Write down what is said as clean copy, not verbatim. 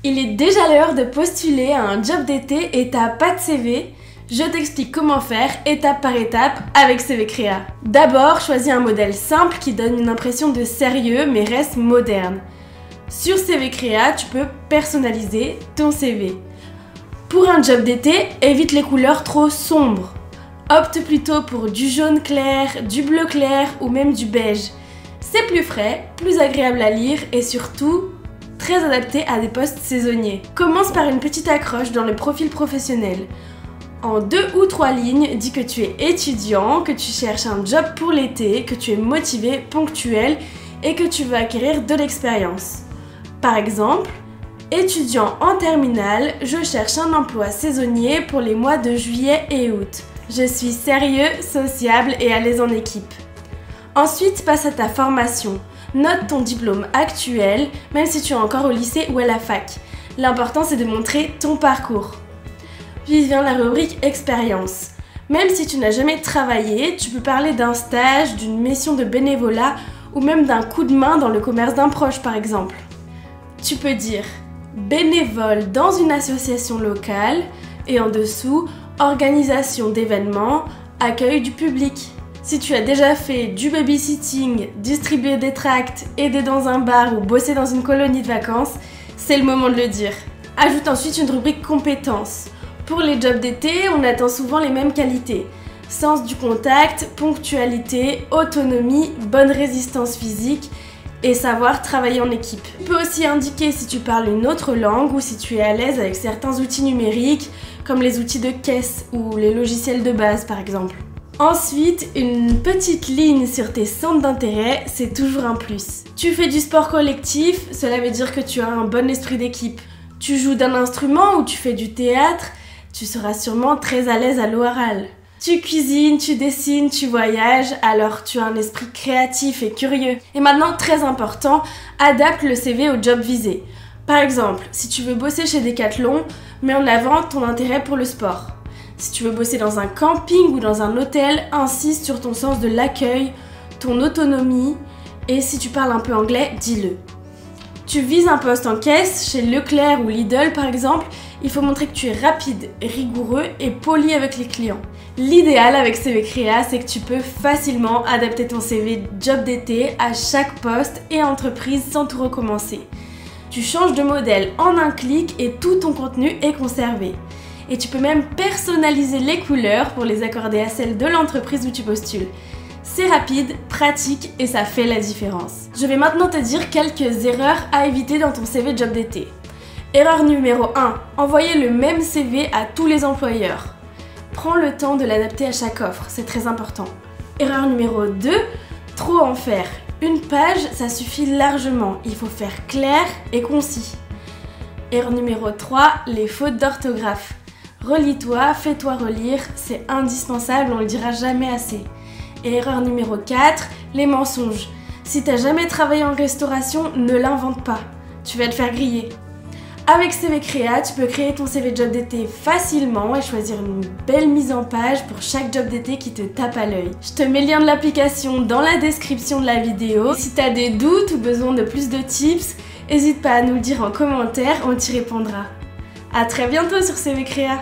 Il est déjà l'heure de postuler à un job d'été et t'as pas de CV? Je t'explique comment faire étape par étape avec CV Créa. D'abord, choisis un modèle simple qui donne une impression de sérieux mais reste moderne. Sur CV Créa, tu peux personnaliser ton CV. Pour un job d'été, évite les couleurs trop sombres. Opte plutôt pour du jaune clair, du bleu clair ou même du beige. C'est plus frais, plus agréable à lire et surtout très adapté à des postes saisonniers. Commence par une petite accroche dans le profil professionnel. En 2 ou 3 lignes, dis que tu es étudiant, que tu cherches un job pour l'été, que tu es motivé, ponctuel et que tu veux acquérir de l'expérience. Par exemple, étudiant en terminale, je cherche un emploi saisonnier pour les mois de juillet et août. Je suis sérieux, sociable et à l'aise en équipe. Ensuite, passe à ta formation. Note ton diplôme actuel, même si tu es encore au lycée ou à la fac. L'important, c'est de montrer ton parcours. Puis vient la rubrique expérience. Même si tu n'as jamais travaillé, tu peux parler d'un stage, d'une mission de bénévolat ou même d'un coup de main dans le commerce d'un proche par exemple. Tu peux dire bénévole dans une association locale et en dessous, organisation d'événements, accueil du public. Si tu as déjà fait du babysitting, distribuer des tracts, aider dans un bar ou bosser dans une colonie de vacances, c'est le moment de le dire. Ajoute ensuite une rubrique compétences. Pour les jobs d'été, on attend souvent les mêmes qualités. Sens du contact, ponctualité, autonomie, bonne résistance physique et savoir travailler en équipe. Tu peux aussi indiquer si tu parles une autre langue ou si tu es à l'aise avec certains outils numériques comme les outils de caisse ou les logiciels de base par exemple. Ensuite, une petite ligne sur tes centres d'intérêt, c'est toujours un plus. Tu fais du sport collectif, cela veut dire que tu as un bon esprit d'équipe. Tu joues d'un instrument ou tu fais du théâtre, tu seras sûrement très à l'aise à l'oral. Tu cuisines, tu dessines, tu voyages, alors tu as un esprit créatif et curieux. Et maintenant, très important, adapte le CV au job visé. Par exemple, si tu veux bosser chez Decathlon, mets en avant ton intérêt pour le sport. Si tu veux bosser dans un camping ou dans un hôtel, insiste sur ton sens de l'accueil, ton autonomie et si tu parles un peu anglais, dis-le. Tu vises un poste en caisse chez Leclerc ou Lidl par exemple, il faut montrer que tu es rapide, rigoureux et poli avec les clients. L'idéal avec CV Créa, c'est que tu peux facilement adapter ton CV job d'été à chaque poste et entreprise sans tout recommencer. Tu changes de modèle en un clic et tout ton contenu est conservé. Et tu peux même personnaliser les couleurs pour les accorder à celles de l'entreprise où tu postules. C'est rapide, pratique et ça fait la différence. Je vais maintenant te dire quelques erreurs à éviter dans ton CV job d'été. Erreur numéro 1. Envoyer le même CV à tous les employeurs. Prends le temps de l'adapter à chaque offre, c'est très important. Erreur numéro 2. Trop en faire. Une page, ça suffit largement. Il faut faire clair et concis. Erreur numéro 3. Les fautes d'orthographe. Relis-toi, fais-toi relire, c'est indispensable, on le dira jamais assez. Et erreur numéro 4, les mensonges. Si t'as jamais travaillé en restauration, ne l'invente pas, tu vas te faire griller. Avec CV Créa, tu peux créer ton CV job d'été facilement et choisir une belle mise en page pour chaque job d'été qui te tape à l'œil. Je te mets le lien de l'application dans la description de la vidéo. Si t'as des doutes ou besoin de plus de tips, n'hésite pas à nous le dire en commentaire, on t'y répondra. À très bientôt sur CV Créa.